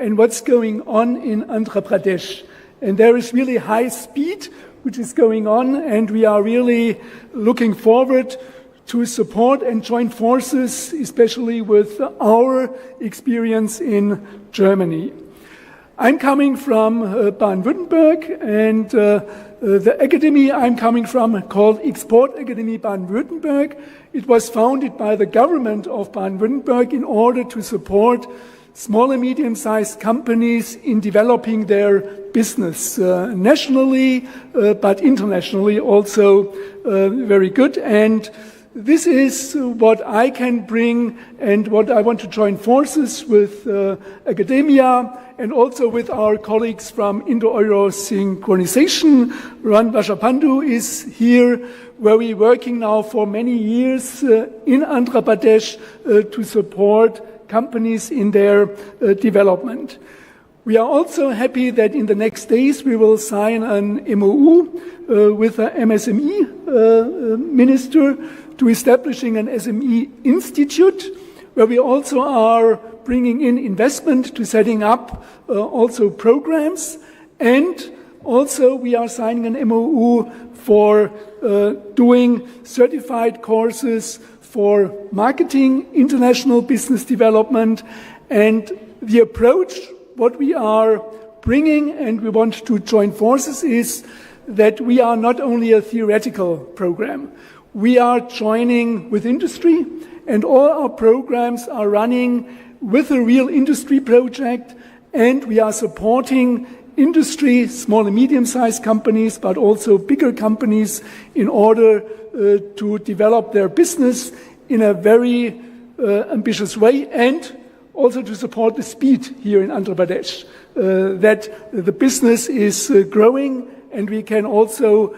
and what's going on in Andhra Pradesh. And there is really high speed which is going on, and we are really looking forward to support and join forces, especially with our experience in Germany. I'm coming from Baden-Württemberg, and the academy I'm coming from, called Export Academy Baden-Württemberg, it was founded by the government of Baden-Württemberg in order to support small and medium-sized companies in developing their business nationally, but internationally also very good. And this is what I can bring and what I want to join forces with academia and also with our colleagues from Indo-Euro Synchronization. Ran Vashapandu is here, where we're working now for many years in Andhra Pradesh to support companies in their development. We are also happy that in the next days we will sign an MOU with the MSME minister to establishing an SME institute, where we also are bringing in investment to setting up also programs, and also we are signing an MOU for doing certified courses for marketing, international business development, and the approach, what we are bringing and we want to join forces is that we are not only a theoretical program. We are joining with industry, and all our programs are running with a real industry project, and we are supporting industry, small and medium-sized companies, but also bigger companies in order to develop their business in a very ambitious way, and also to support the speed here in Andhra Pradesh, that the business is growing and we can also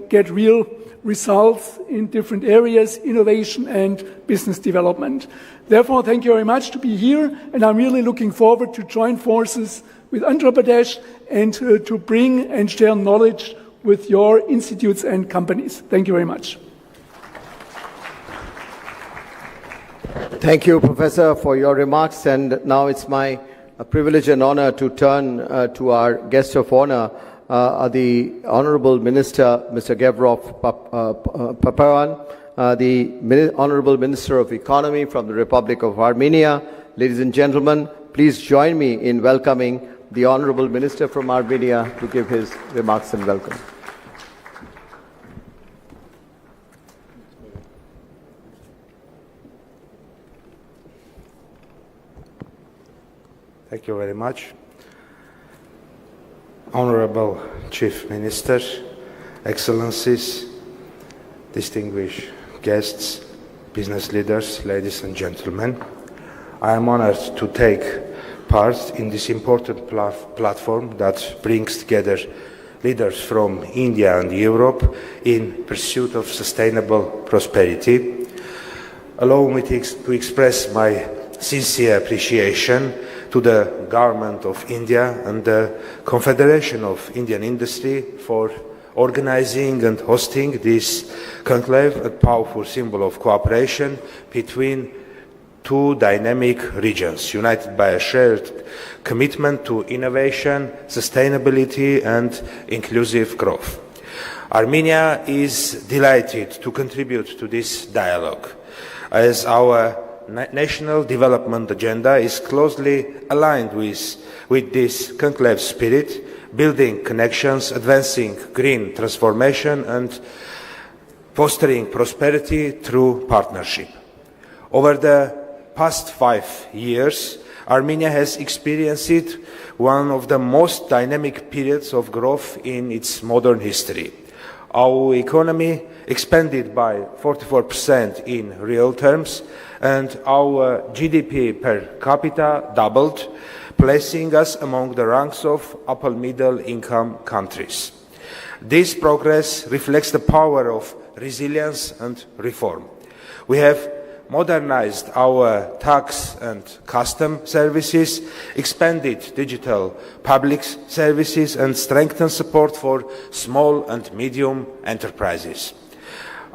get real results in different areas, innovation and business development. Therefore, thank you very much to be here, and I'm really looking forward to join forces with Andhra Pradesh and to bring and share knowledge with your institutes and companies. Thank you very much. Thank you, Professor, for your remarks. And now it's my privilege and honor to turn to our guest of honor, the Honorable Minister, Mr. Gevrov Papayan, the Honorable Minister of Economy from the Republic of Armenia. Ladies and gentlemen, please join me in welcoming the Honorable Minister from Armenia to give his remarks and welcome. Thank you very much. Honorable Chief Minister, Excellencies, distinguished guests, business leaders, ladies and gentlemen, I am honored to take part in this important platform that brings together leaders from India and Europe in pursuit of sustainable prosperity. Allow me to express my sincere appreciation to the Government of India and the Confederation of Indian Industry for organizing and hosting this conclave, a powerful symbol of cooperation between two dynamic regions, united by a shared commitment to innovation, sustainability and inclusive growth. Armenia is delighted to contribute to this dialogue, as our national development agenda is closely aligned with this conclave spirit, building connections, advancing green transformation and fostering prosperity through partnership. Over the past 5 years, Armenia has experienced one of the most dynamic periods of growth in its modern history. Our economy expanded by 44% in real terms, and our GDP per capita doubled, placing us among the ranks of upper middle income countries. This progress reflects the power of resilience and reform. We have modernized our tax and custom services, expanded digital public services, and strengthened support for small and medium enterprises.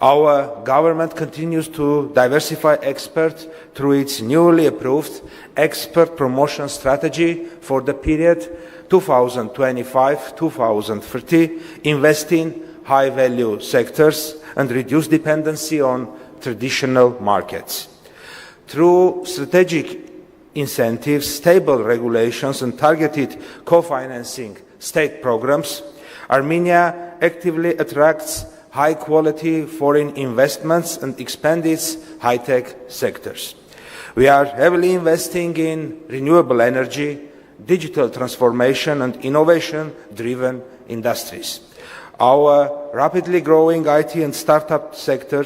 Our government continues to diversify experts through its newly approved expert promotion strategy for the period 2025-2030, investing high-value sectors and reduce dependency on traditional markets. Through strategic incentives, stable regulations and targeted co-financing state programs, Armenia actively attracts high-quality foreign investments and expands its high-tech sectors. We are heavily investing in renewable energy, digital transformation and innovation-driven industries. Our rapidly growing IT and startup sector,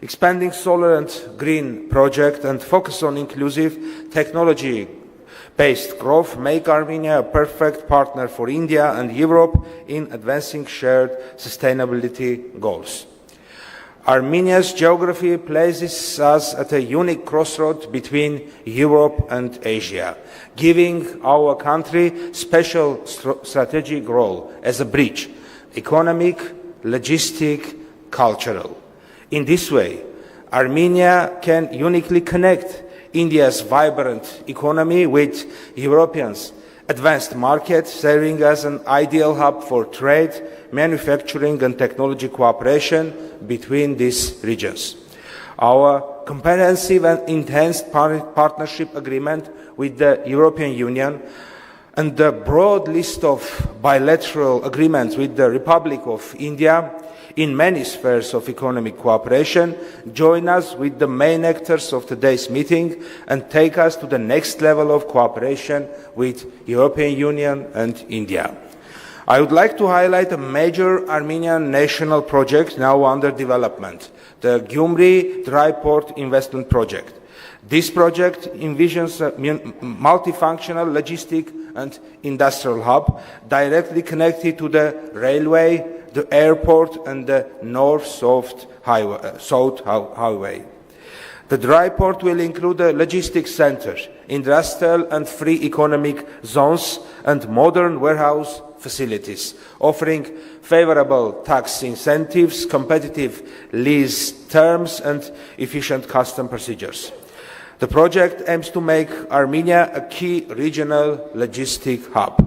expanding solar and green project and focus on inclusive technology-based growth make Armenia a perfect partner for India and Europe in advancing shared sustainability goals. Armenia's geography places us at a unique crossroad between Europe and Asia, giving our country special strategic role as a bridge, economic, logistic, cultural. In this way, Armenia can uniquely connect India's vibrant economy with Europeans' advanced market, serving as an ideal hub for trade, manufacturing and technology cooperation between these regions. Our comprehensive and enhanced partnership agreement with the European Union and the broad list of bilateral agreements with the Republic of India in many spheres of economic cooperation join us with the main actors of today's meeting and take us to the next level of cooperation with the European Union and India. I would like to highlight a major Armenian national project now under development, the Gyumri Dry Port Investment Project. This project envisions a multifunctional logistic and industrial hub directly connected to the railway, the airport and the north-south highway. The dry port will include a logistics center, industrial and free economic zones and modern warehouse facilities, offering favorable tax incentives, competitive lease terms and efficient custom procedures. The project aims to make Armenia a key regional logistic hub.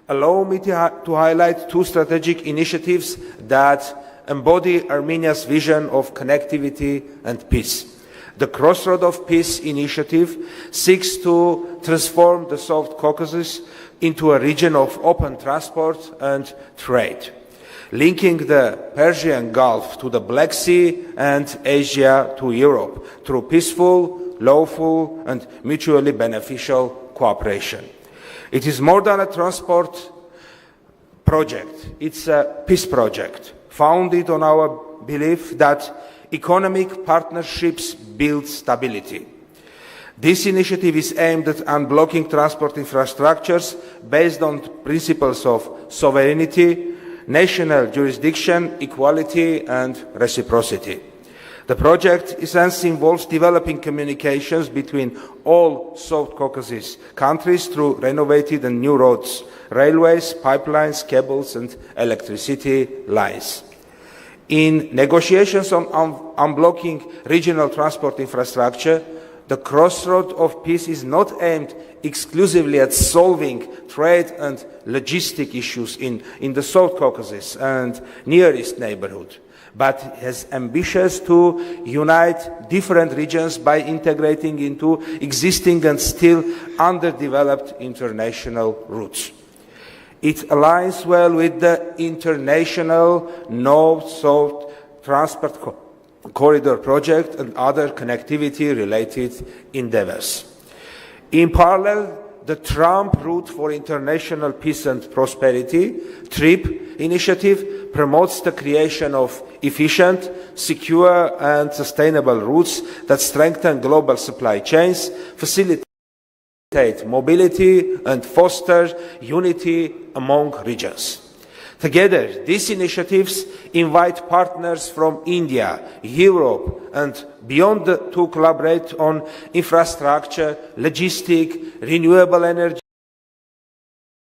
Allow me to highlight two strategic initiatives that embody Armenia's vision of connectivity and peace. The Crossroad of Peace initiative seeks to transform the South Caucasus into a region of open transport and trade, linking the Persian Gulf to the Black Sea and Asia to Europe through peaceful, lawful and mutually beneficial cooperation. It is more than a transport project, it's a peace project, founded on our belief that economic partnerships build stability. This initiative is aimed at unblocking transport infrastructures based on principles of sovereignty, national jurisdiction, equality and reciprocity. The project essentially involves developing communications between all South Caucasus countries through renovated and new roads, railways, pipelines, cables and electricity lines. In negotiations on unblocking regional transport infrastructure, the Crossroad of Peace is not aimed exclusively at solving trade and logistic issues in the South Caucasus and Near East neighborhood, but has ambitions to unite different regions by integrating into existing and still underdeveloped international routes. It aligns well with the international North-South Transport Corridor project and other connectivity-related endeavors. In parallel, the Trump Route for International Peace and Prosperity, TRIP initiative, promotes the creation of efficient, secure and sustainable routes that strengthen global supply chains, facilitate mobility and foster unity among regions. Together, these initiatives invite partners from India, Europe and beyond to collaborate on infrastructure, logistics, renewable energy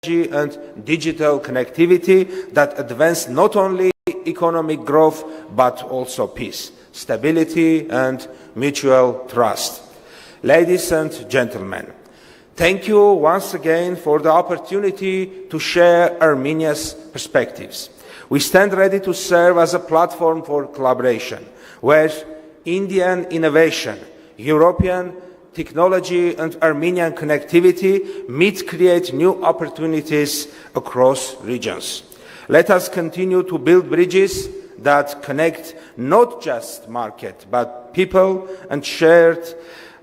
and digital connectivity that advance not only economic growth but also peace, stability and mutual trust. Ladies and gentlemen, thank you once again for the opportunity to share Armenia's perspectives. We stand ready to serve as a platform for collaboration, where Indian innovation, European technology and Armenian connectivity meet to create new opportunities across regions. Let us continue to build bridges that connect not just market but people and shared,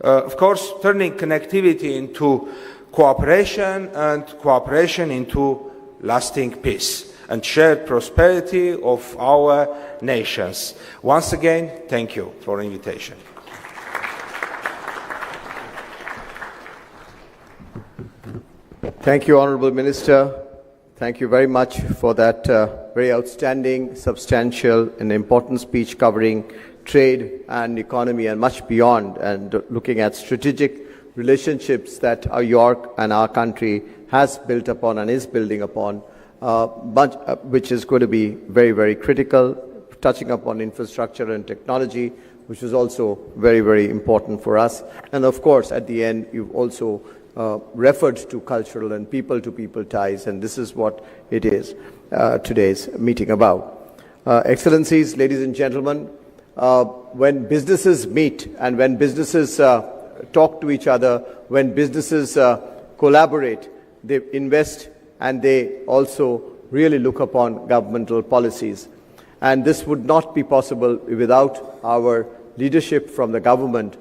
of course, turning connectivity into cooperation and cooperation into lasting peace and shared prosperity of our nations. Once again, thank you for the invitation. Thank you, Honorable Minister. Thank you very much for that very outstanding, substantial and important speech covering trade and economy and much beyond, and looking at strategic relationships that York and our country has built upon and is building upon, which is going to be very, very critical, touching upon infrastructure and technology, which is also very, very important for us. And of course, at the end, you've also referred to cultural and people-to-people ties, and this is what it is today's meeting about. Excellencies, ladies and gentlemen, when businesses meet and when businesses talk to each other, when businesses collaborate, they invest and they also really look upon governmental policies. And this would not be possible without our leadership from the government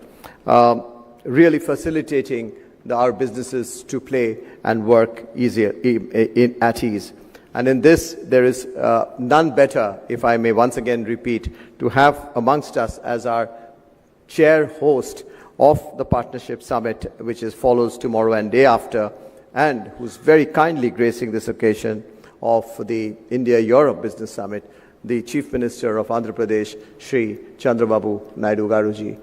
really facilitating our businesses to play and work easier at ease. And in this, there is none better, if I may once again repeat, to have amongst us as our chair host of the Partnership Summit, which follows tomorrow and day after, and who's very kindly gracing this occasion of the India-Europe Business Summit, the Chief Minister of Andhra Pradesh, Shri Chandrababu Naidu Garuji.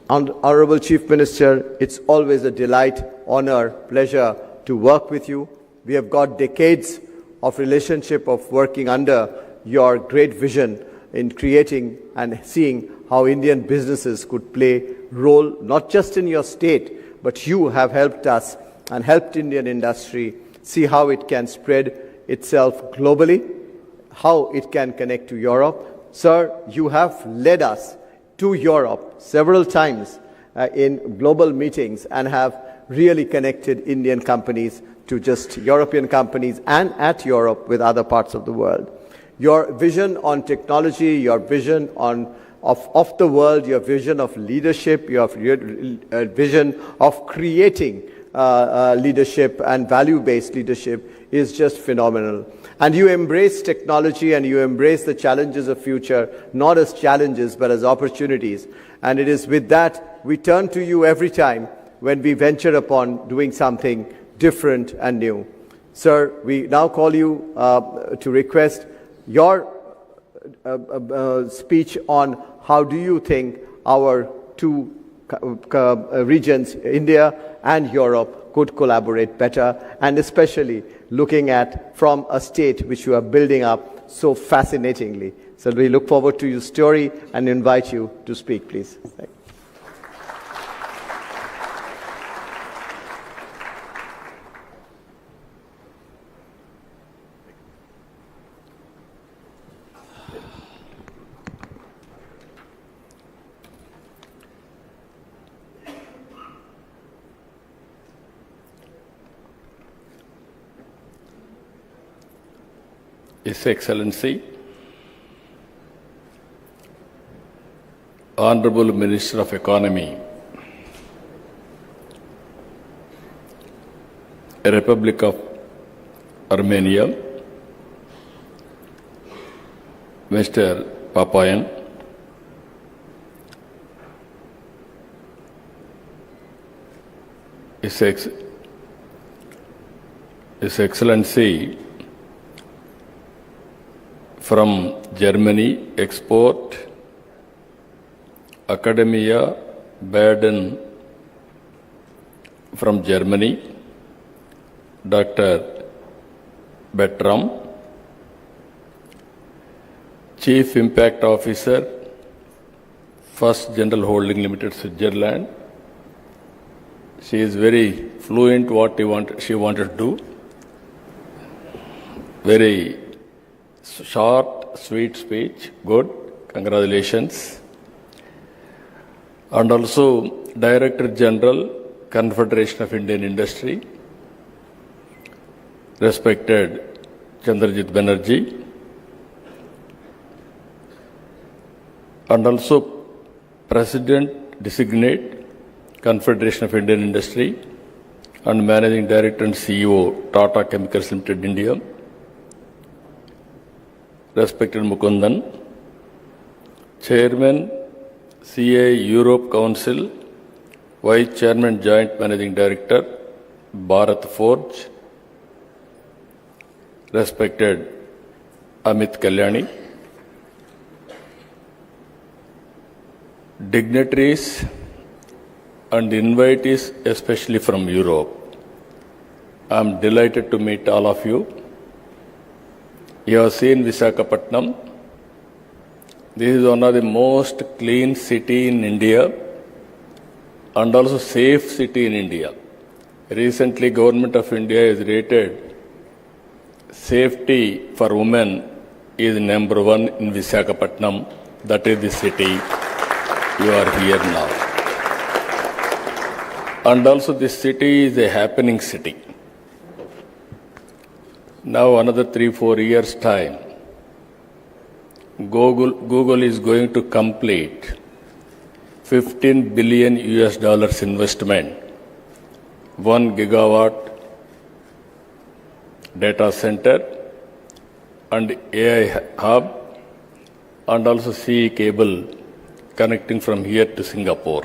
Honorable Chief Minister, it's always a delight, honor, pleasure to work with you. We have got decades of relationship of working under your great vision in creating and seeing how Indian businesses could play role not just in your state, but you have helped us and helped Indian industry see how it can spread itself globally, how it can connect to Europe. Sir, you have led us to Europe several times in global meetings and have really connected Indian companies to just European companies and at Europe with other parts of the world. Your vision on technology, your vision of the world, your vision of leadership, your vision of creating leadership and value-based leadership is just phenomenal. And you embrace technology and you embrace the challenges of future, not as challenges, but as opportunities. And it is with that we turn to you every time when we venture upon doing something different and new. Sir, we now call you to request your speech on how do you think our two regions, India and Europe, could collaborate better, and especially looking at from a state which you are building up so fascinatingly. So we look forward to your story and invite you to speak, please. Thank you. His Excellency, Honorable Minister of Economy, Republic of Armenia, Mr. Papayan, His Excellency from Germany, Export Academia Baden from Germany, Dr. Betram, Chief Impact Officer, First General Holding Limited, Switzerland. She is very fluent what she wanted to do. Very short, sweet speech. Good. Congratulations. And also Director General, Confederation of Indian Industry, respected Chandrajit Banerjee. And also President Designate, Confederation of Indian Industry, and Managing Director and CEO, Tata Chemicals Limited, India, respected Mukundan, Chairman, CA Europe Council, Vice Chairman, Joint Managing Director, Bharat Forge, respected Amit Kalyani, dignitaries and invitees, especially from Europe. I am delighted to meet all of you. You have seen Visakhapatnam. This is one of the most clean city in India and also safe city in India. Recently, Government of India has rated safety for women is number 1 in Visakhapatnam. That is the city you are here now. And also this city is a happening city. Now another 3-4 years time, Google is going to complete $15 billion investment, 1 gigawatt data center and AI hub and also CE cable connecting from here to Singapore.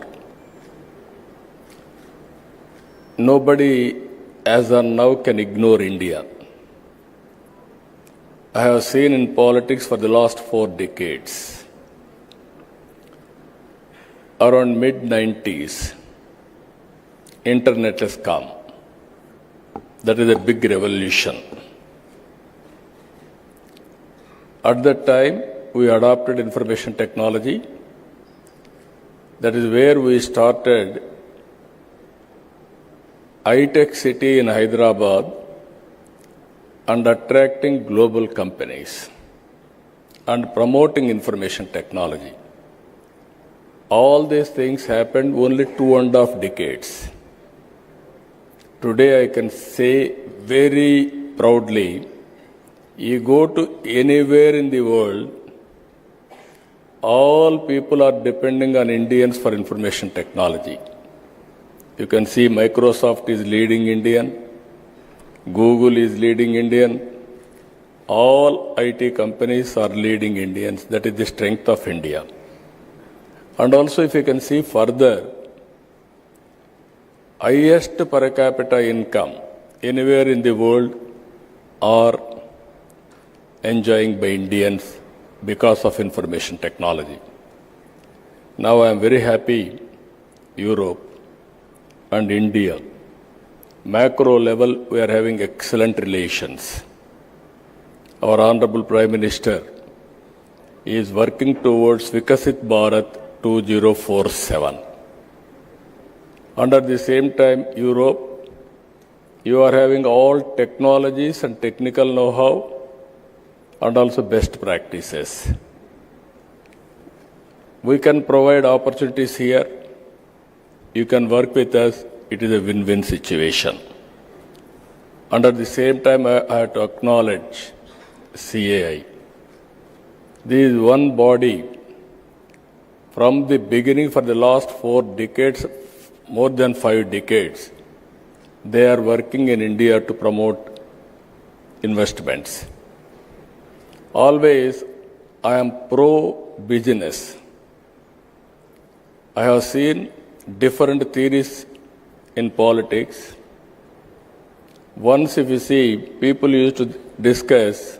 Nobody as of now can ignore India. I have seen in politics for the last 4 decades. Around mid-90s, internet has come. That is a big revolution. At that time, we adopted information technology. That is where we started high-tech city in Hyderabad and attracting global companies and promoting information technology. All these things happened only 2.5 decades. Today I can say very proudly, you go to anywhere in the world, all people are depending on Indians for information technology. You can see Microsoft is leading Indian, Google is leading Indian, all IT companies are leading Indians. That is the strength of India. And also if you can see further, highest per capita income anywhere in the world are enjoying by Indians because of information technology. Now I am very happy Europe and India, macro level we are having excellent relations. Our Honorable Prime Minister is working towards Vikasit Bharat 2047. And at the same time, Europe, you are having all technologies and technical know-how and also best practices. We can provide opportunities here. You can work with us. It is a win-win situation. And at the same time, I have to acknowledge CAI. This is one body from the beginning for the last 4 decades, more than 5 decades, they are working in India to promote investments. Always, I am pro-business. I have seen different theories in politics. Once if you see, people used to discuss,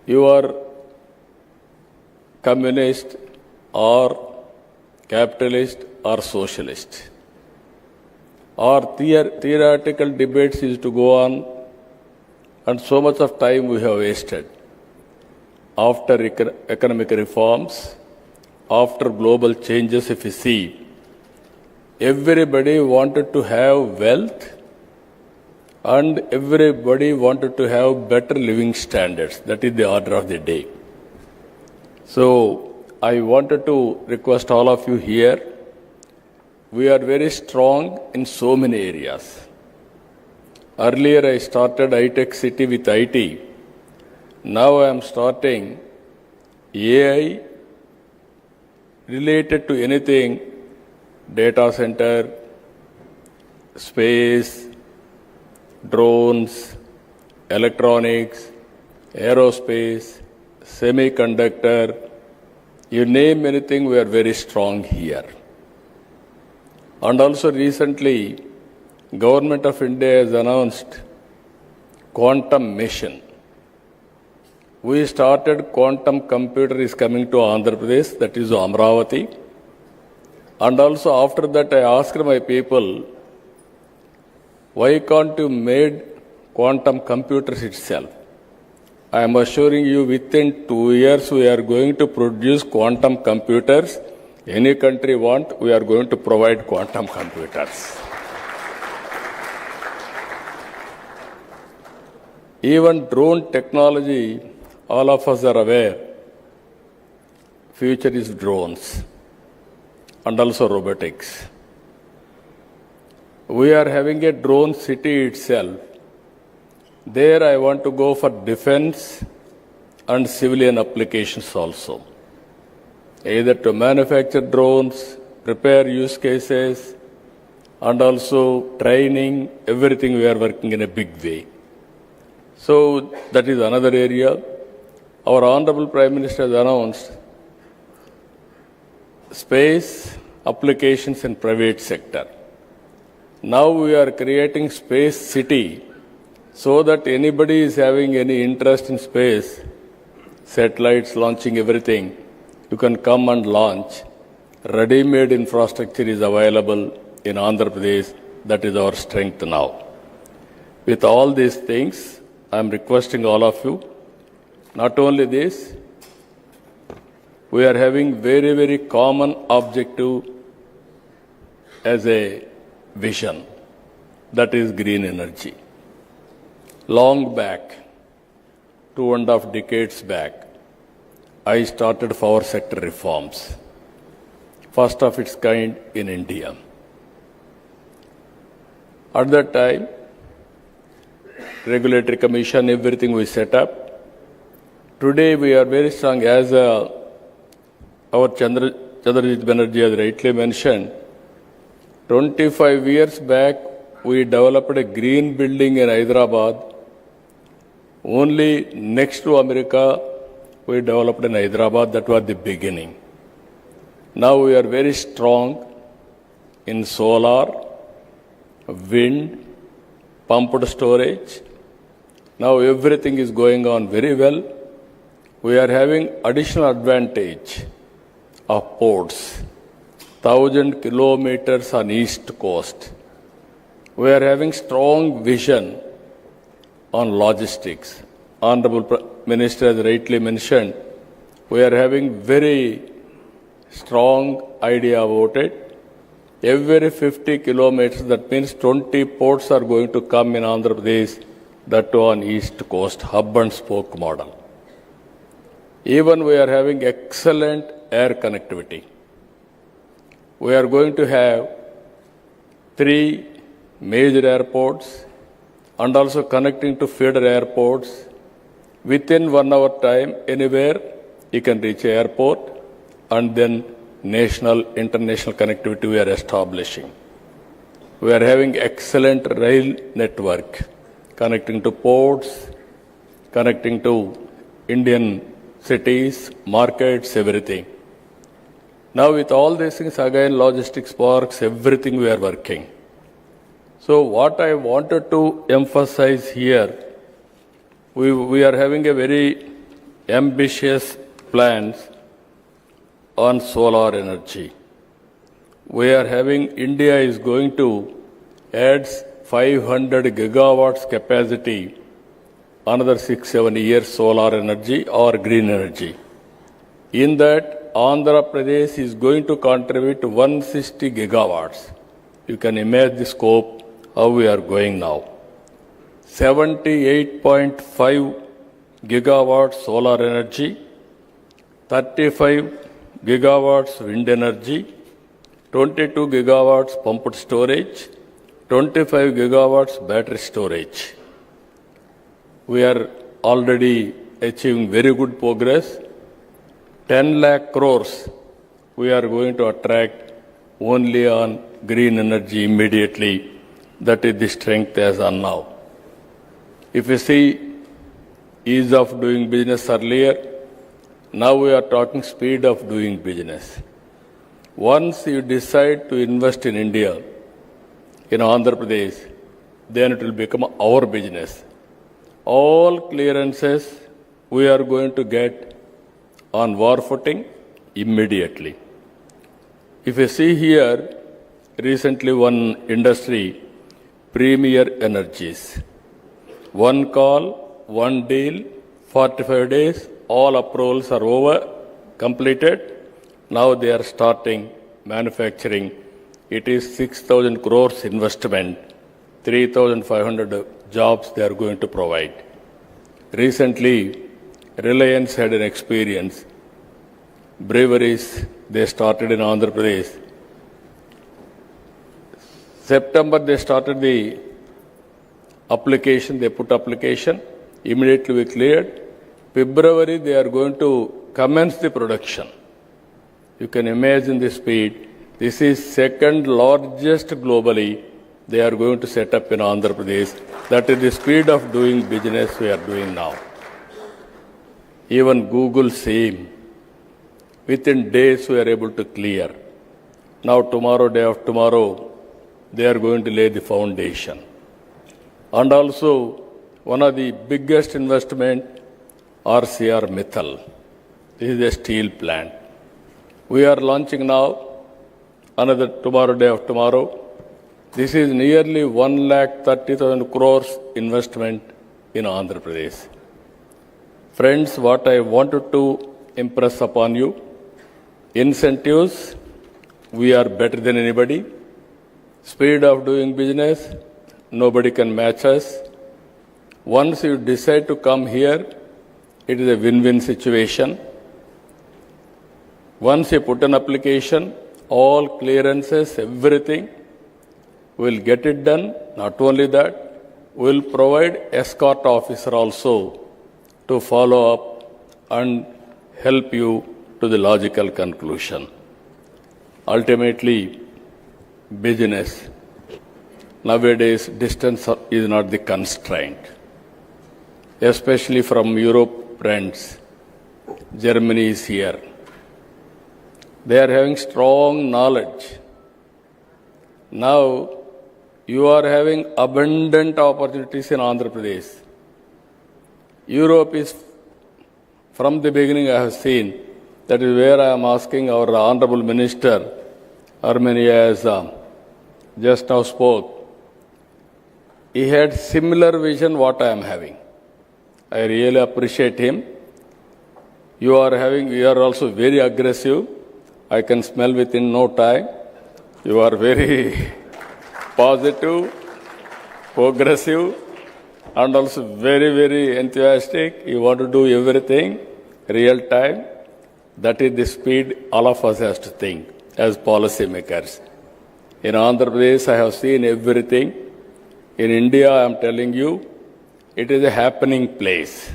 you are communist or capitalist or socialist. Or theoretical debates used to go on, and so much of time we have wasted. After economic reforms, after global changes, if you see, everybody wanted to have wealth and everybody wanted to have better living standards. That is the order of the day. So I wanted to request all of you here, we are very strong in so many areas. Earlier I started iTech City with IT. Now I am starting AI related to anything, data center, space, drones, electronics, aerospace, semiconductor, you name anything, we are very strong here. And also recently, Government of India has announced quantum mission. We started quantum computer is coming to Andhra Pradesh, that is Amravati. And also after that I asked my people, why can't you made quantum computers itself? I am assuring you within 2 years we are going to produce quantum computers. Any country want, we are going to provide quantum computers. Even drone technology, all of us are aware, future is drones and also robotics. We are having a drone city itself. There I want to go for defense and civilian applications also. Either to manufacture drones, prepare use cases, and also training, everything we are working in a big way. So that is another area. Our Honorable Prime Minister has announced space applications in private sector. Now we are creating space city so that anybody is having any interest in space, satellites launching everything, you can come and launch. Ready-made infrastructure is available in Andhra Pradesh. That is our strength now. With all these things, I am requesting all of you, not only this, we are having very, very common objective as a vision, that is green energy. Long back, 2.5 decades back, I started power sector reforms, first of its kind in India. At that time, regulatory commission, everything we set up. Today we are very strong, as our Chandrajit Banerjee has rightly mentioned. 25 years back, we developed a green building in Hyderabad. Only next to America, we developed in Hyderabad. That was the beginning. Now we are very strong in solar, wind, pumped storage. Now everything is going on very well. We are having additional advantage of ports. 1,000 kilometers on east coast. We are having strong vision on logistics. Honorable Minister has rightly mentioned, we are having very strong idea about it. Every 50 kilometers, that means 20 ports are going to come in Andhra Pradesh, that too on east coast, hub and spoke model. Even we are having excellent air connectivity. We are going to have 3 major airports and also connecting to feeder airports. Within 1 hour time, anywhere you can reach an airport, and then national, international connectivity we are establishing. We are having excellent rail network, connecting to ports, connecting to Indian cities, markets, everything. Now with all these things, again, logistics parks, everything we are working. So what I wanted to emphasize here, we are having a very ambitious plans on solar energy. We are having, India is going to add 500 gigawatts capacity another 6-7 years solar energy or green energy. In that, Andhra Pradesh is going to contribute 160 gigawatts. You can imagine the scope, how we are going now. 78.5 gigawatts solar energy, 35 gigawatts wind energy, 22 gigawatts pumped storage, 25 gigawatts battery storage. We are already achieving very good progress. 10 lakh crores we are going to attract only on green energy immediately. That is the strength as on now. If you see ease of doing business earlier, now we are talking speed of doing business. Once you decide to invest in India, in Andhra Pradesh, then it will become our business. All clearances we are going to get on war footing immediately. If you see here, recently one industry, Premier Energies, one call, one deal, 45 days, all approvals are over, completed. Now they are starting manufacturing. It is 6,000 crores investment, 3,500 jobs they are going to provide. Recently, Reliance had an experience. Breweries, they started in Andhra Pradesh. September, they started the application, they put application. Immediately we cleared. February, they are going to commence the production. You can imagine the speed. This is second largest globally they are going to set up in Andhra Pradesh. That is the speed of doing business we are doing now. Even Google same. Within days we are able to clear. Now tomorrow, day after tomorrow, they are going to lay the foundation. And also one of the biggest investment, RCR Mittal. This is a steel plant. We are launching now, another tomorrow, day after tomorrow. This is nearly 130,000 crores investment in Andhra Pradesh. Friends, what I wanted to impress upon you, incentives, we are better than anybody. Speed of doing business, nobody can match us. Once you decide to come here, it is a win-win situation. Once you put an application, all clearances, everything, we'll get it done. Not only that, we'll provide escort officer also to follow up and help you to the logical conclusion. Ultimately, business. Nowadays, distance is not the constraint. Especially from Europe, friends. Germany is here. They are having strong knowledge. Now, you are having abundant opportunities in Andhra Pradesh. Europe is, from the beginning I have seen, that is where I am asking our Honorable Minister, Armenia has just now spoke. He had similar vision what I am having. I really appreciate him. You are also very aggressive. I can smell within no time. You are very positive, progressive, and also very, very enthusiastic. You want to do everything real time. That is the speed all of us has to think as policy makers. In Andhra Pradesh, I have seen everything. In India, I am telling you, it is a happening place.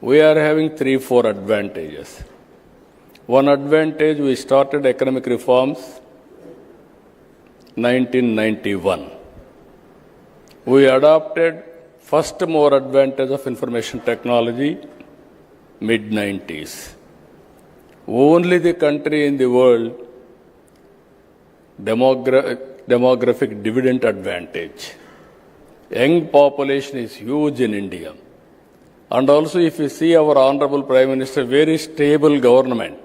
We are having 3-4 advantages. One advantage, we started economic reforms 1991. We adopted first more advantage of information technology mid-90s. Only the country in the world demographic dividend advantage. Young population is huge in India. And also if you see our Honorable Prime Minister, very stable government.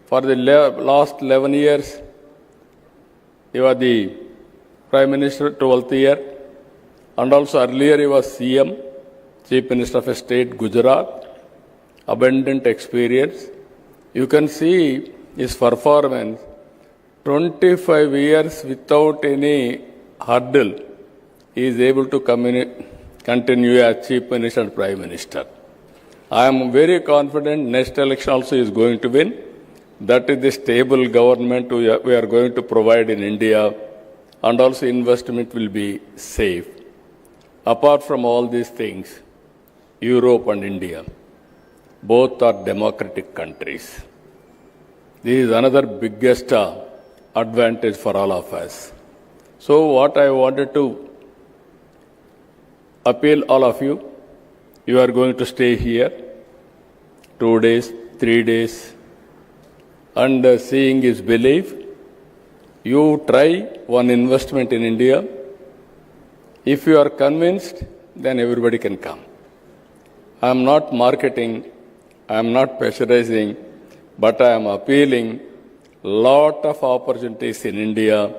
For the last 11 years, you are the Prime Minister, 12th year. And also earlier he was CM, Chief Minister of State, Gujarat. Abundant experience. You can see his performance, 25 years without any hurdle, he is able to continue as Chief Minister and Prime Minister. I am very confident next election also is going to win. That is the stable government we are going to provide in India, and also investment will be safe. Apart from all these things, Europe and India, both are democratic countries. This is another biggest advantage for all of us. So what I wanted to appeal all of you, you are going to stay here 2 days, 3 days, and seeing is belief. You try one investment in India. If you are convinced, then everybody can come. I am not marketing, I am not pressurizing, but I am appealing lot of opportunities in India.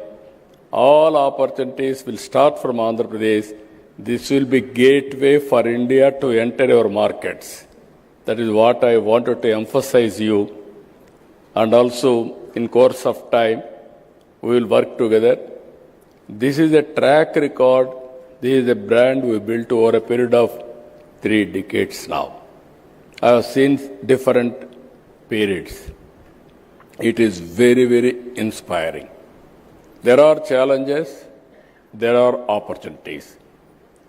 All opportunities will start from Andhra Pradesh. This will be gateway for India to enter our markets. That is what I wanted to emphasize you. And also, in course of time, we will work together. This is a track record. This is a brand we built over a period of 3 decades now. I have seen different periods. It is very, very inspiring. There are challenges, there are opportunities.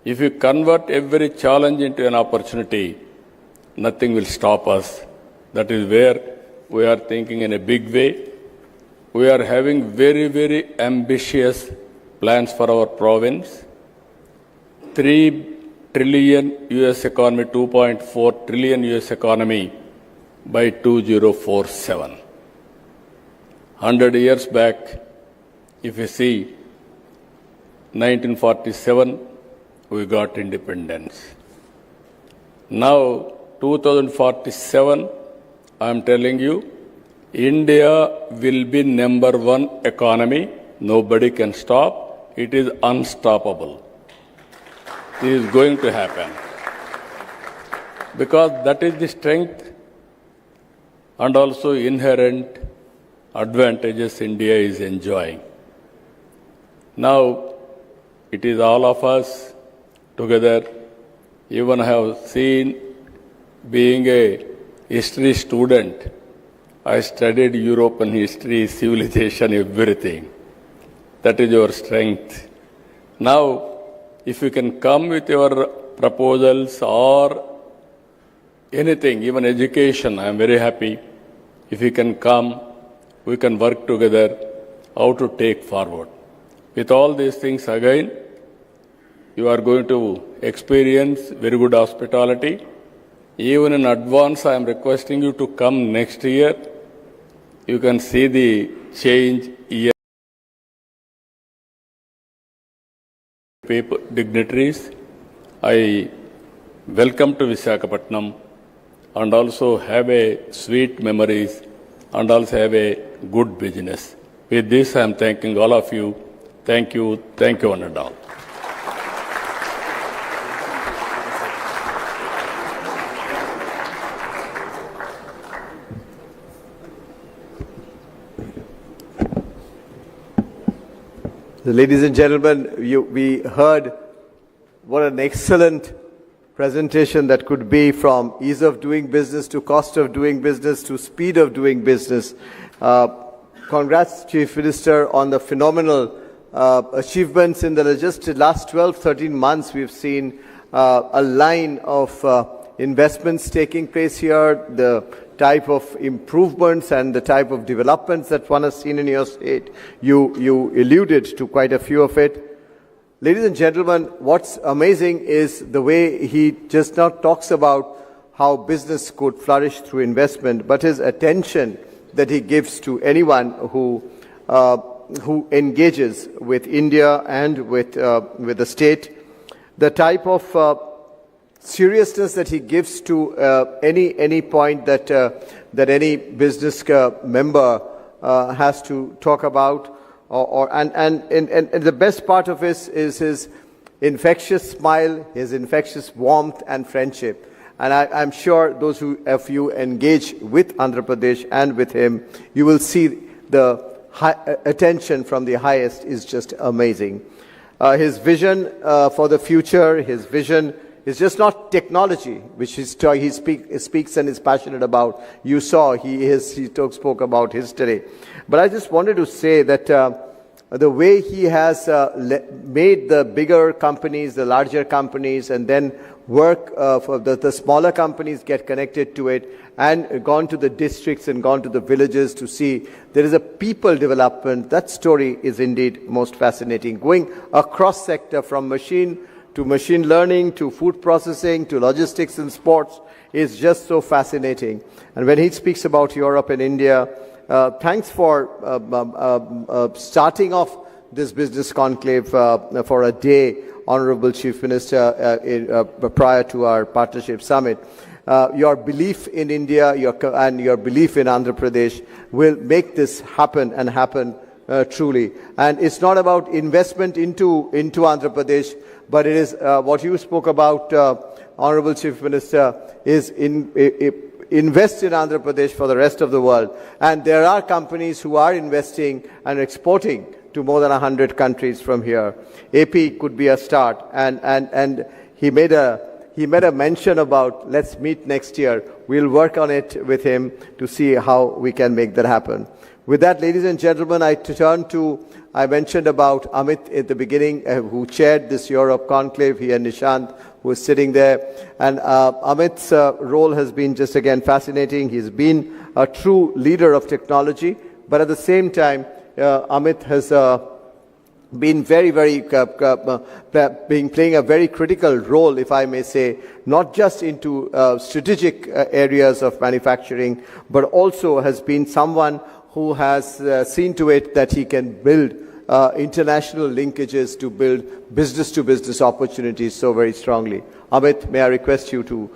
If you convert every challenge into an opportunity, nothing will stop us. That is where we are thinking in a big way. We are having very, very ambitious plans for our province. 3 trillion US economy, 2.4 trillion US economy by 2047. 100 years back, if you see, 1947, we got independence. Now, 2047, I am telling you, India will be #1 economy. Nobody can stop. It is unstoppable. This is going to happen. Because that is the strength and also inherent advantages India is enjoying. Now, it is all of us together. Even I have seen, being a history student, I studied European history, civilization, everything. That is your strength. Now, if you can come with your proposals or anything, even education, I am very happy. If you can come, we can work together how to take forward. With all these things, again, you are going to experience very good hospitality. Even in advance, I am requesting you to come next year. You can see the change year. People, dignitaries, I welcome to Visakhapatnam and also have a sweet memories and also have a good business. With this, I am thanking all of you. Thank you, one and all. Ladies and gentlemen, we heard what an excellent presentation that could be, from ease of doing business to cost of doing business to speed of doing business. Congrats, Chief Minister, on the phenomenal achievements in the just last 12-13 months. We've seen a line of investments taking place here, the type of improvements and the type of developments that one has seen in your state. You alluded to quite a few of it. Ladies and gentlemen, what's amazing is the way he just not talks about how business could flourish through investment, but his attention that he gives to anyone who engages with India and with the state, the type of seriousness that he gives to any point that any business member has to talk about, and the best part of this is his infectious smile, his infectious warmth and friendship. And I'm sure those of you engage with Andhra Pradesh and with him, you will see the attention from the highest is just amazing. His vision for the future, his vision is just not technology, which he speaks and is passionate about. You saw he spoke about history. But I just wanted to say that the way he has made the bigger companies, the larger companies, and then work for the smaller companies get connected to it, and gone to the districts and gone to the villages to see there is a people development. That story is indeed most fascinating. Going across sector from machine to machine learning to food processing to logistics and sports is just so fascinating. And when he speaks about Europe and India, thanks for starting off this business conclave for a day, Honorable Chief Minister, prior to our partnership summit. Your belief in India and your belief in Andhra Pradesh will make this happen and happen truly. And it's not about investment into Andhra Pradesh, but it is what you spoke about, Honorable Chief Minister, is invest in Andhra Pradesh for the rest of the world. And there are companies who are investing and exporting to more than 100 countries from here. AP could be a start. And he made a mention about let's meet next year. We'll work on it with him to see how we can make that happen. With that, ladies and gentlemen, I mentioned about Amit at the beginning, who chaired this Europe conclave, he and Nishant, who is sitting there. And Amit's role has been just again fascinating. He's been a true leader of technology, but at the same time, Amit has been playing a very critical role, if I may say, not just into strategic areas of manufacturing, but also has been someone who has seen to it that he can build international linkages to build business-to-business opportunities so very strongly. Amit, may I request you to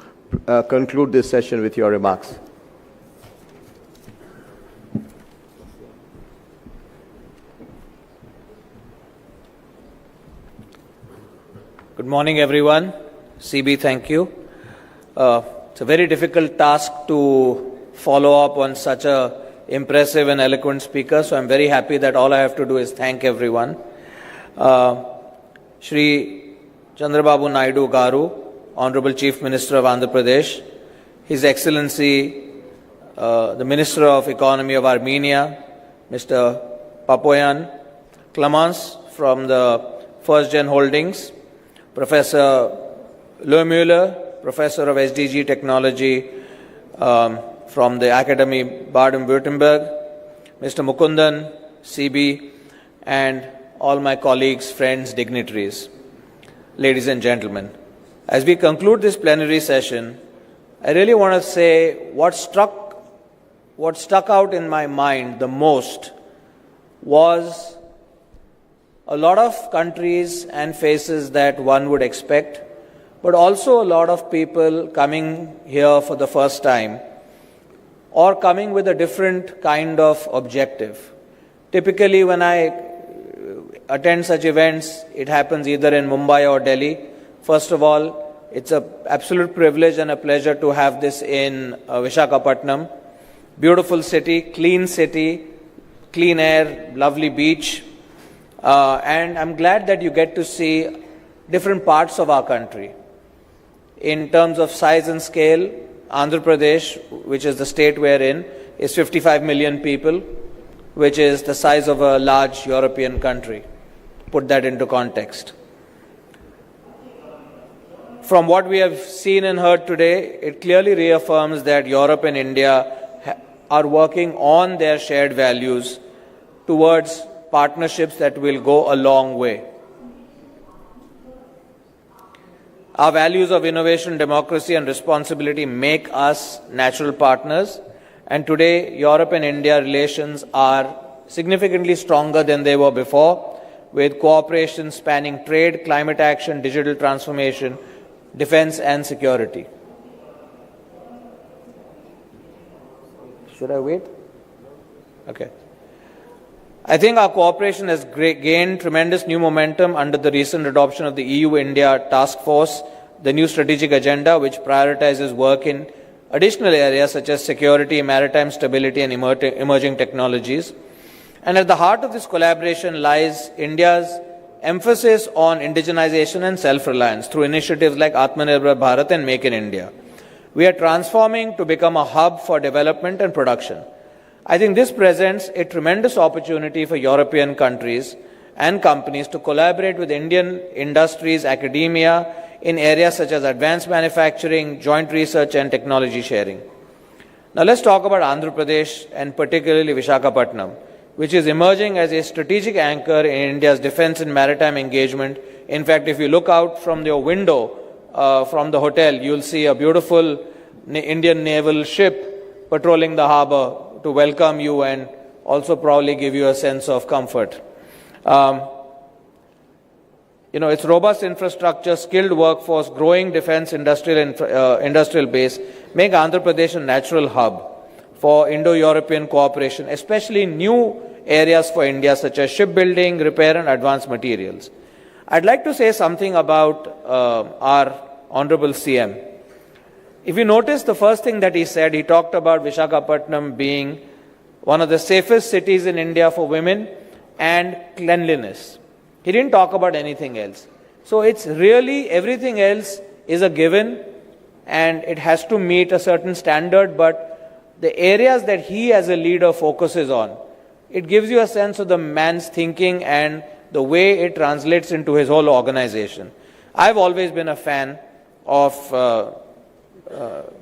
conclude this session with your remarks. Good morning, everyone. CB, thank you. It's a very difficult task to follow up on such a impressive and eloquent speaker, so I'm very happy that all I have to do is thank everyone. Shri Chandrababu Naidu Garu, Honorable Chief Minister of Andhra Pradesh, His Excellency the Minister of Economy of Armenia, Mr. Papoyan Clemens from the First Gen Holdings, Professor Lohmüller, Professor of SDG Technology from the Academy Baden-Württemberg, Mr. Mukundan, CB, and all my colleagues, friends, dignitaries. Ladies and gentlemen, as we conclude this plenary session, I really want to say what stuck out in my mind the most was a lot of countries and faces that one would expect, but also a lot of people coming here for the first time or coming with a different kind of objective. Typically, when I attend such events, it happens either in Mumbai or Delhi. First of all, it's an absolute privilege and a pleasure to have this in Visakhapatnam. Beautiful city, clean air, lovely beach. And I'm glad that you get to see different parts of our country. In terms of size and scale, Andhra Pradesh, which is the state we're in, is 55 million people, which is the size of a large European country. Put that into context. From what we have seen and heard today, it clearly reaffirms that Europe and India are working on their shared values towards partnerships that will go a long way. Our values of innovation, democracy, and responsibility make us natural partners, and today Europe and India relations are significantly stronger than they were before, with cooperation spanning trade, climate action, digital transformation, defense, and security. Should I wait? Okay. I think our cooperation has gained tremendous new momentum under the recent adoption of the EU-India Task Force, the new strategic agenda, which prioritizes work in additional areas such as security, maritime stability, and emerging technologies. And at the heart of this collaboration lies India's emphasis on indigenization and self-reliance through initiatives like Atmanirbhar Bharat and Make in India. We are transforming to become a hub for development and production. I think this presents a tremendous opportunity for European countries and companies to collaborate with Indian industries, academia, in areas such as advanced manufacturing, joint research, and technology sharing. Now let's talk about Andhra Pradesh and particularly Visakhapatnam, which is emerging as a strategic anchor in India's defense and maritime engagement. In fact, if you look out from your window from the hotel, you'll see a beautiful Indian naval ship patrolling the harbor to welcome you and also probably give you a sense of comfort. Its robust infrastructure, skilled workforce, growing defense industrial base make Andhra Pradesh a natural hub for Indo-European cooperation, especially in new areas for India such as shipbuilding, repair, and advanced materials. I'd like to say something about our Honorable CM. If you notice, the first thing that he said, he talked about Visakhapatnam being one of the safest cities in India for women and cleanliness. He didn't talk about anything else. So it's really, everything else is a given and it has to meet a certain standard, but the areas that he as a leader focuses on, it gives you a sense of the man's thinking and the way it translates into his whole organization. I've always been a fan of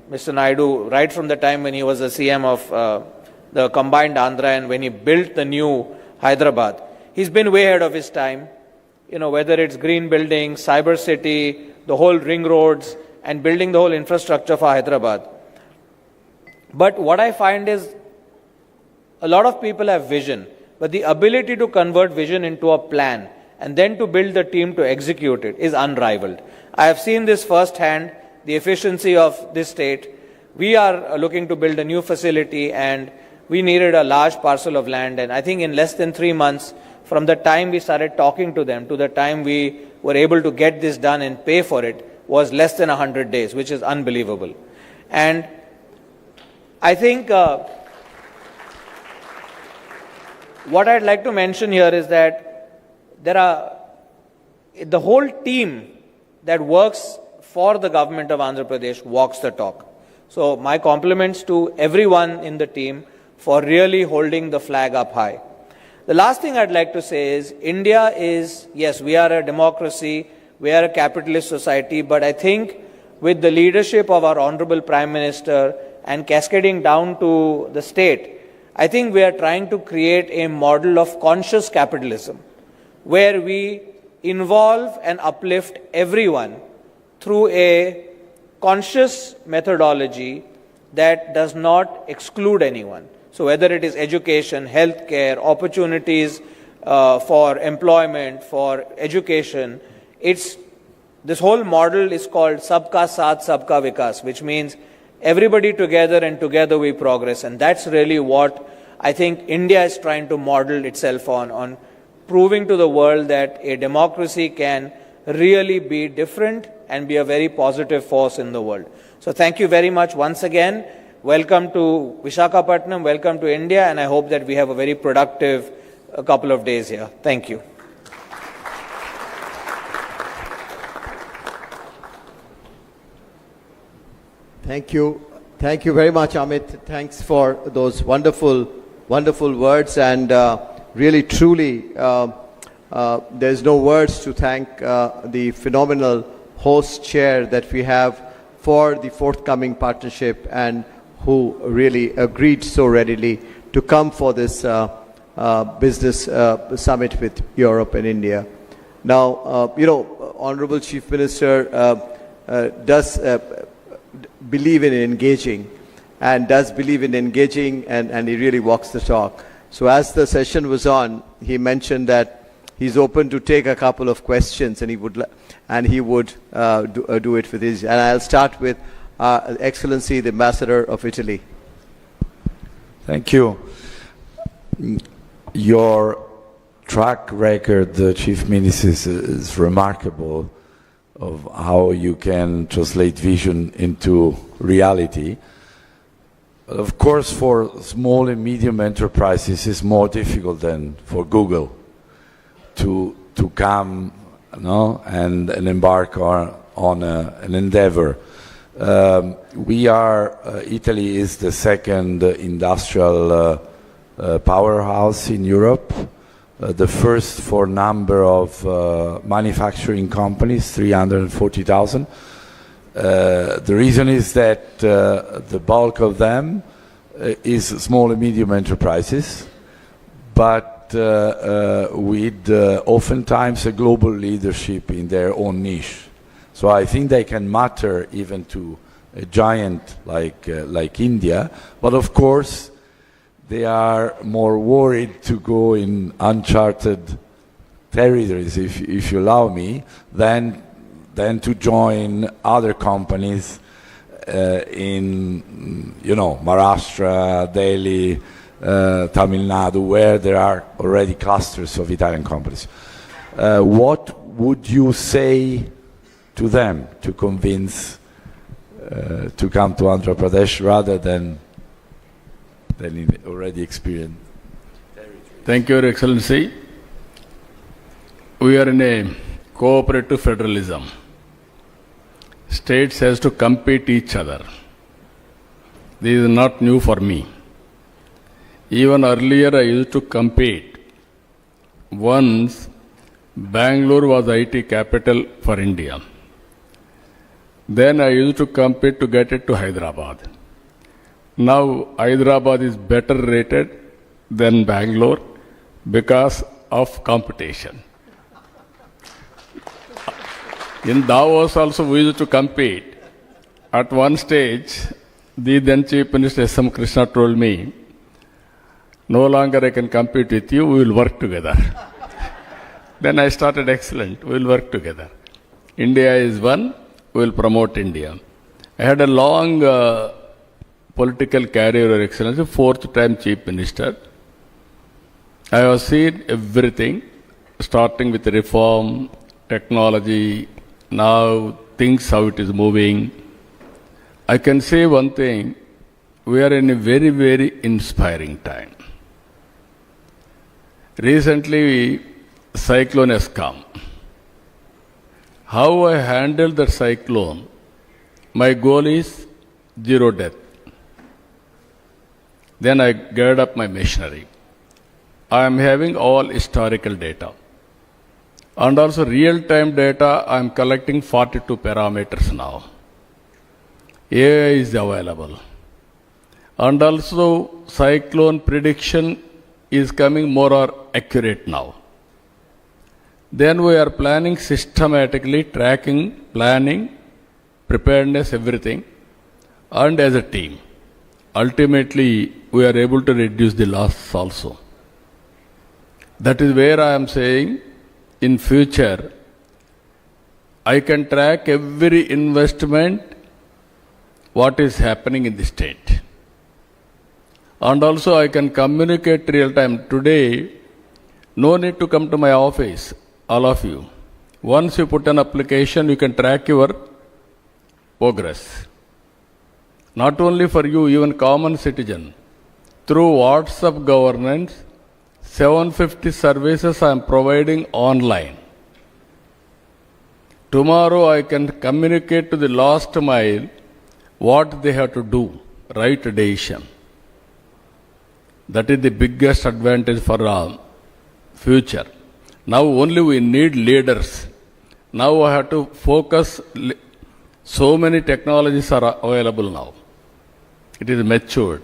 Mr. Naidu right from the time when he was the CM of the combined Andhra and when he built the new Hyderabad. He's been way ahead of his time, whether it's green buildings, cyber city, the whole ring roads, and building the whole infrastructure for Hyderabad. But what I find is a lot of people have vision, but the ability to convert vision into a plan and then to build the team to execute it is unrivaled. I have seen this firsthand, the efficiency of this state. We are looking to build a new facility and we needed a large parcel of land, and I think in less than 3 months from the time we started talking to them to the time we were able to get this done and pay for it was less than 100 days, which is unbelievable. And I think what I'd like to mention here is that the whole team that works for the government of Andhra Pradesh walks the talk. So my compliments to everyone in the team for really holding the flag up high. The last thing I'd like to say is India is, yes, we are a democracy, we are a capitalist society, but I think with the leadership of our Honorable Prime Minister and cascading down to the state, I think we are trying to create a model of conscious capitalism where we involve and uplift everyone through a conscious methodology that does not exclude anyone. So whether it is education, healthcare, opportunities for employment, for education, this whole model is called Sabka Saath, Sabka Vikas, which means everybody together and together we progress. And that's really what I think India is trying to model itself on proving to the world that a democracy can really be different and be a very positive force in the world. So thank you very much once again. Welcome to Visakhapatnam, welcome to India, and I hope that we have a very productive couple of days here. Thank you. Thank you. Thank you very much, Amit. Thanks for those wonderful, wonderful words. And really, truly, there's no words to thank the phenomenal host chair that we have for the forthcoming partnership and who really agreed so readily to come for this business summit with Europe and India. Now, Honorable Chief Minister does believe in engaging and he really walks the talk. So as the session was on, he mentioned that he's open to take a couple of questions and he would do it with his. And I'll start with Excellency, the Ambassador of Italy. Thank you. Your track record, Chief Minister, is remarkable of how you can translate vision into reality. Of course, for small and medium enterprises, it's more difficult than for Google to come, and embark on an endeavor. Italy is the second industrial powerhouse in Europe, the first for number of manufacturing companies, 340,000. The reason is that the bulk of them is small and medium enterprises, but with oftentimes a global leadership in their own niche. So I think they can matter even to a giant like India, but of course they are more worried to go in uncharted territories, if you allow me, than to join other companies in Maharashtra, Delhi, Tamil Nadu, where there are already clusters of Italian companies. What would you say to them to convince to come to Andhra Pradesh rather than in already experienced territory? Thank you, Your Excellency. We are in a cooperative federalism. States has to compete each other. This is not new for me. Even earlier I used to compete. Once Bangalore was IT capital for India. Then I used to compete to get it to Hyderabad. Now Hyderabad is better rated than Bangalore because of competition. In Davos also we used to compete. At one stage, the then Chief Minister S.M. Krishna told me, no longer I can compete with you, we will work together. Then I started, excellent, we will work together. India is one, we will promote India. I had a long political career, Your Excellency, 4th time Chief Minister. I have seen everything, starting with reform, technology, now things how it is moving. I can say one thing, we are in a very, very inspiring time. Recently, cyclone has come. How I handle that cyclone, my goal is 0 death. Then I geared up my machinery. I am having all historical data. And also real-time data, I am collecting 42 parameters now. AI is available. And also cyclone prediction is coming more accurate now. Then we are planning systematically, tracking, planning, preparedness, everything, and as a team. Ultimately, we are able to reduce the loss also. That is where I am saying, in future, I can track every investment, what is happening in the state. And also I can communicate real time. Today, no need to come to my office, all of you. Once you put an application, you can track your progress. Not only for you, even common citizen. Through WhatsApp governance, 750 services I am providing online. Tomorrow I can communicate to the last mile what they have to do, right decision. That is the biggest advantage for our future. Now only we need leaders. Now I have to focus. So many technologies are available now. It is matured.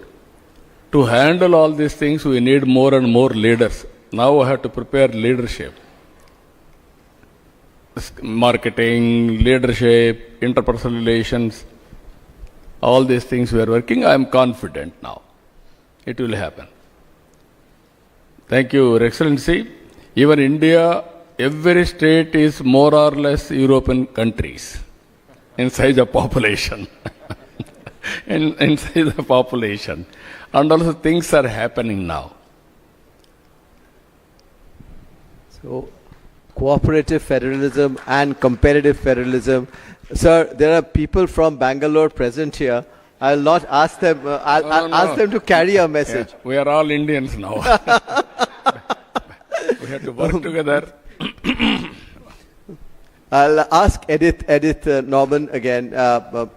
To handle all these things, we need more and more leaders. Now I have to prepare leadership. Marketing, leadership, interpersonal relations, all these things we are working. I am confident now. It will happen. Thank you, Your Excellency. Even India, every state is more or less European countries in size of population. in size of population. And also things are happening now. So, cooperative federalism and competitive federalism. Sir, there are people from Bangalore present here. I'll not ask them. I'll ask them to carry a message. Yeah, we are all Indians now. We have to work together. I'll ask Edith Norman again.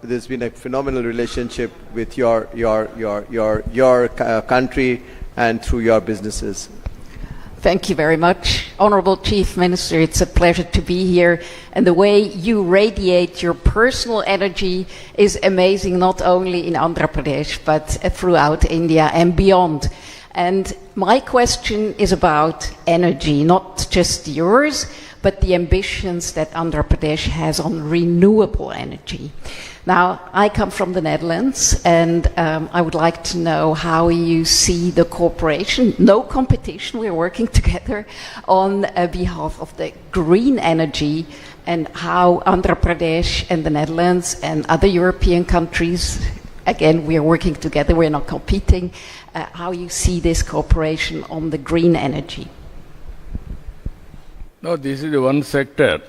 There's been a phenomenal relationship with your country and through your businesses. Thank you very much. Honorable Chief Minister, it's a pleasure to be here. And the way you radiate your personal energy is amazing, not only in Andhra Pradesh, but throughout India and beyond. And my question is about energy, not just yours, but the ambitions that Andhra Pradesh has on renewable energy. Now, I come from the Netherlands, and I would like to know how you see the cooperation, no competition, we're working together on behalf of the green energy, and how Andhra Pradesh and the Netherlands and other European countries, again, we are working together, we're not competing, how you see this cooperation on the green energy. No, this is the one sector.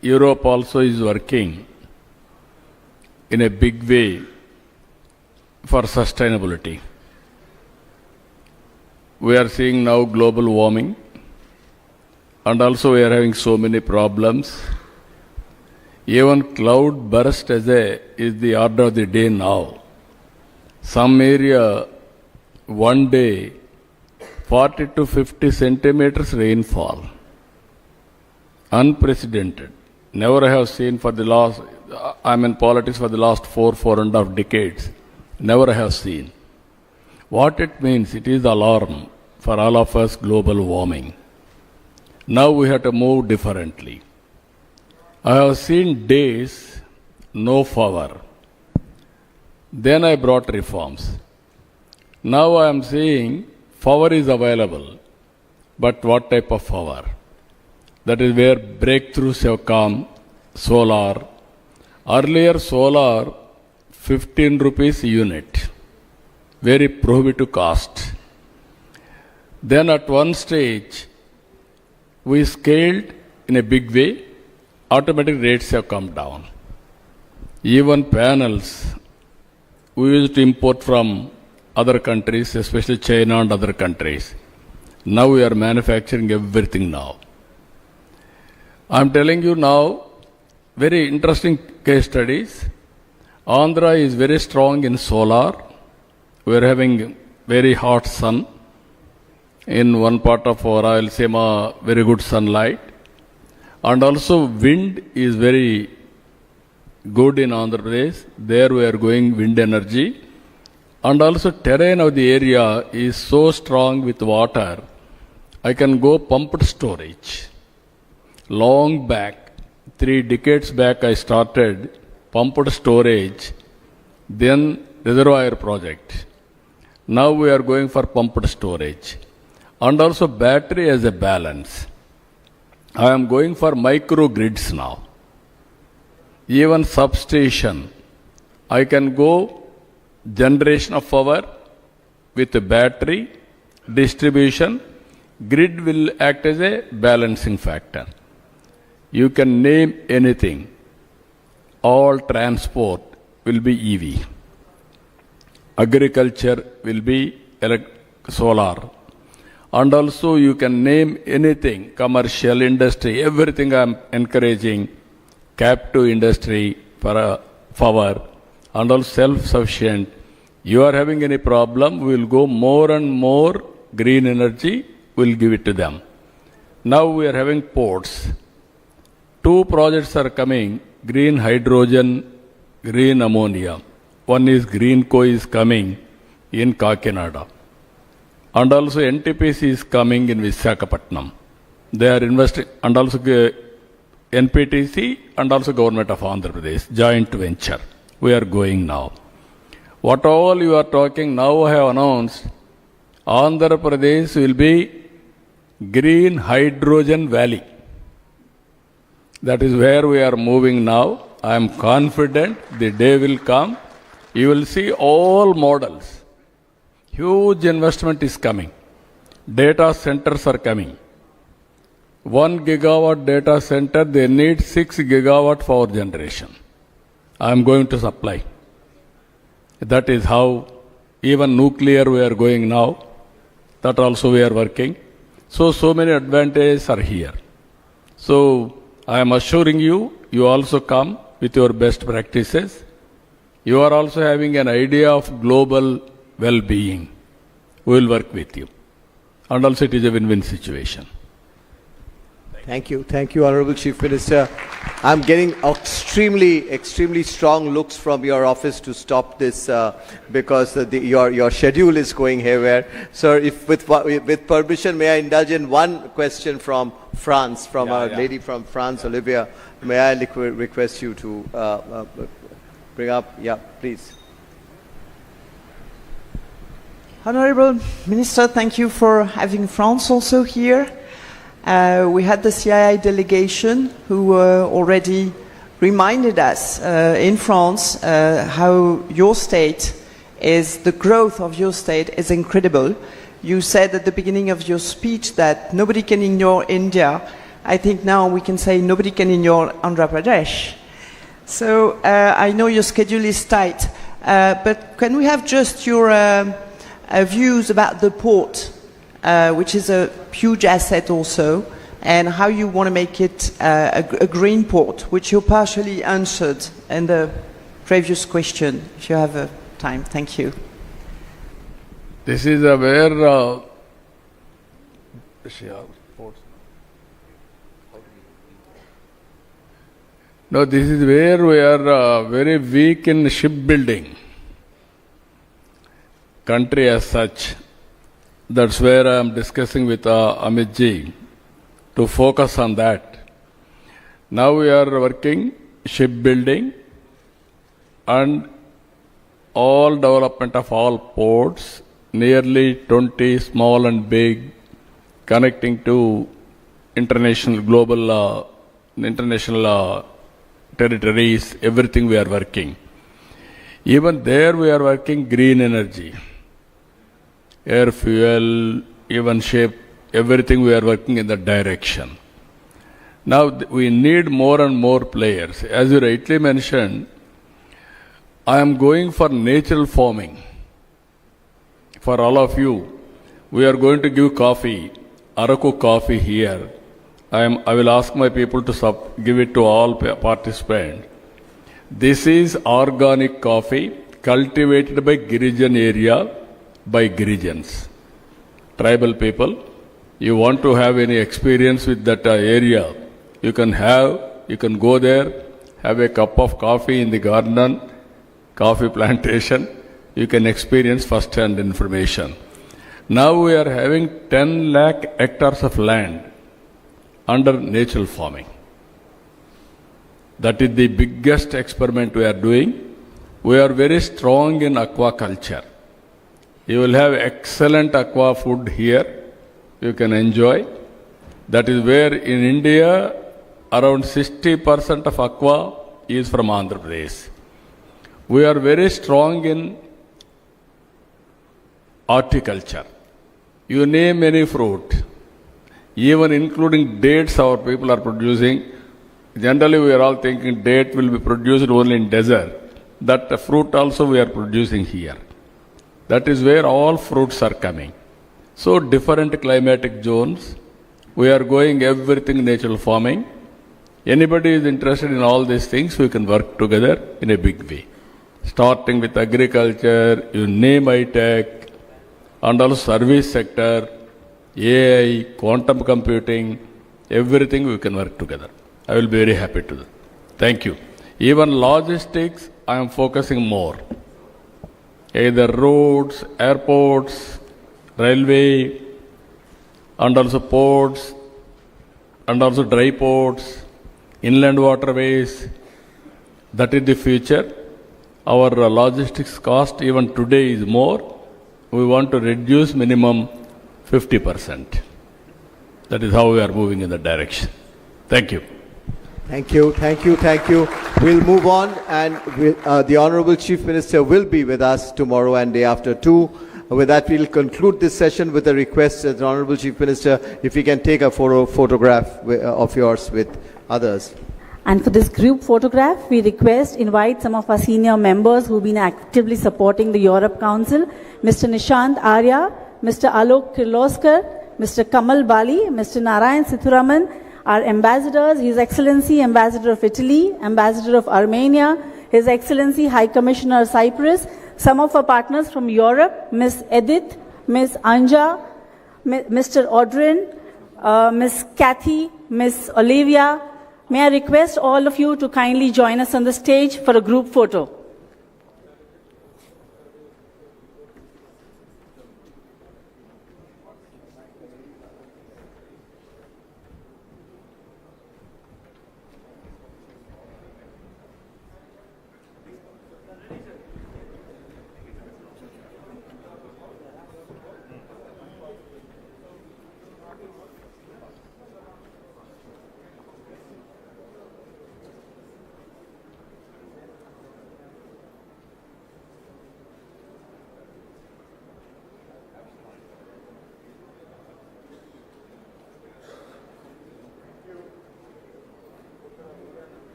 Europe also is working in a big way for sustainability. We are seeing now global warming, and also we are having so many problems. Even cloud burst is the order of the day now. Some area, one day, 40 to 50 centimeters rainfall. Unprecedented. Never have seen for the last, I'm in politics for the last 4.5 decades. Never have seen. What it means, it is alarm for all of us, global warming. Now we have to move differently. I have seen days, no power. Then I brought reforms. Now I am saying power is available, but what type of power? That is where breakthroughs have come, solar. Earlier solar, 15 rupees a unit, very prohibitive cost. Then at one stage, we scaled in a big way, automatic rates have come down. Even panels, we used to import from other countries, especially China and other countries. Now we are manufacturing everything now. I am telling you now, very interesting case studies. Andhra is very strong in solar. We are having very hot sun. In one part of our Rayalaseema, very good sunlight. And also wind is very good in Andhra Pradesh. There we are going wind energy. And also terrain of the area is so strong with water, I can go pumped storage. Long back, 3 decades back I started pumped storage, then reservoir project. Now we are going for pumped storage. And also battery as a balance. I am going for microgrids now. Even substation, I can go generation of power with a battery, distribution, grid will act as a balancing factor. You can name anything. All transport will be EV. Agriculture will be solar. And also you can name anything, commercial industry, everything I am encouraging, captive industry for power, and also self-sufficient. You are having any problem, we will go more and more green energy, we will give it to them. Now we are having ports. 2 projects are coming, green hydrogen, green ammonia. One is Greenco is coming in Kakinada. And also NTPC is coming in Visakhapatnam. They are investing, and also NPTC and also Government of Andhra Pradesh, joint venture. We are going now. What all you are talking now I have announced, Andhra Pradesh will be green hydrogen valley. That is where we are moving now. I am confident the day will come. You will see all models. Huge investment is coming. Data centers are coming. 1 gigawatt data center, they need 6 gigawatt power generation. I am going to supply. That is how even nuclear we are going now. That also we are working. So many advantages are here. So I am assuring you, you also come with your best practices. You are also having an idea of global well-being. We will work with you. And also it is a win-win situation. Thank you, Honorable Chief Minister. I'm getting extremely strong looks from your office to stop this because your schedule is going haywire. Sir, if with permission, may I indulge in one question from France, from a lady from France, Olivia. May I request you to bring up? Yeah, please. Honorable Minister, thank you for having France also here. We had the CII delegation who already reminded us in France how your state the growth of your state is incredible. You said at the beginning of your speech that nobody can ignore India. I think now we can say nobody can ignore Andhra Pradesh. So I know your schedule is tight, but can we have just your views about the port, which is a huge asset also, and how you want to make it a green port, which you partially answered in the previous question, if you have time. Thank you. This is where no, this is where we are very weak in shipbuilding. Country as such. That's where I am discussing with Amit ji to focus on that. Now we are working shipbuilding and all development of all ports, nearly 20 small and big, connecting to international, global, international territories, everything we are working. Even there we are working green energy. Air fuel, even shape, everything we are working in that direction. Now we need more and more players. As you rightly mentioned, I am going for natural farming. For all of you, we are going to give coffee, Araku coffee here. I will ask my people to give it to all participants. This is organic coffee cultivated by Girijan area, by Girijans, tribal people. You want to have any experience with that area, you can go there, have a cup of coffee in the garden, coffee plantation, you can experience first-hand information. Now we are having 10 lakh hectares of land under natural farming. That is the biggest experiment we are doing. We are very strong in aquaculture. You will have excellent aqua food here. You can enjoy. That is where in India, around 60% of aqua is from Andhra Pradesh. We are very strong in horticulture. You name any fruit, even including dates our people are producing. Generally we are all thinking date will be produced only in desert. That fruit also we are producing here. That is where all fruits are coming. So different climatic zones, we are going everything natural farming. Anybody is interested in all these things, we can work together in a big way. Starting with agriculture, you name high-tech, and also service sector, AI, quantum computing, everything we can work together. I will be very happy to do. Thank you. Even logistics, I am focusing more. Either roads, airports, railway, and also ports, and also dry ports, inland waterways. That is the future. Our logistics cost even today is more. We want to reduce minimum 50%. That is how we are moving in that direction. Thank you. Thank you. We'll move on, and the Honorable Chief Minister will be with us tomorrow and day after too. With that, we'll conclude this session with a request, the Honorable Chief Minister, if you can take a photograph of yours with others. And for this group photograph, we invite some of our senior members who've been actively supporting the Europe Council, Mr. Nishant Arya, Mr. Alok Kirloskar, Mr. Kamal Bali, Mr. Narayan Sithuraman, our ambassadors, His Excellency Ambassador of Italy, Ambassador of Armenia, His Excellency High Commissioner of Cyprus, some of our partners from Europe, Ms. Edith, Ms. Anja, Mr. Audrin, Ms. Kathy, Ms. Olivia. May I request all of you to kindly join us on the stage for a group photo.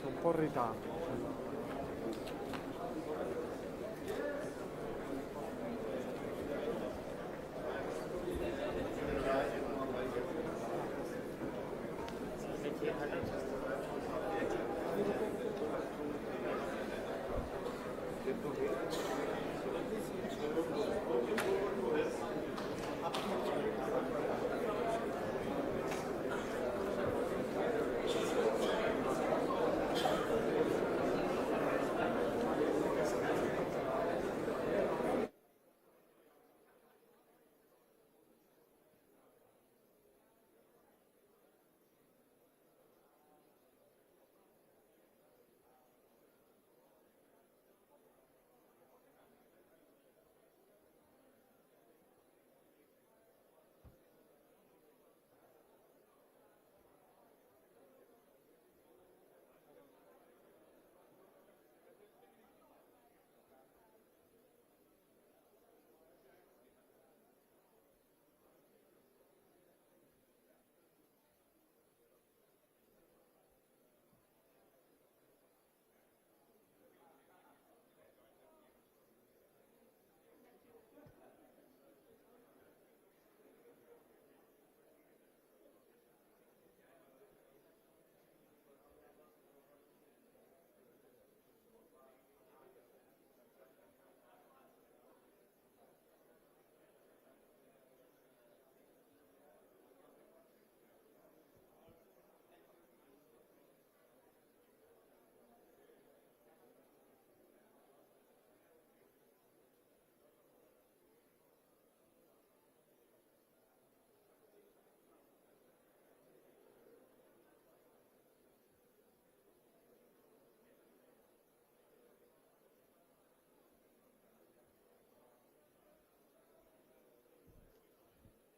Un po' in ritardo.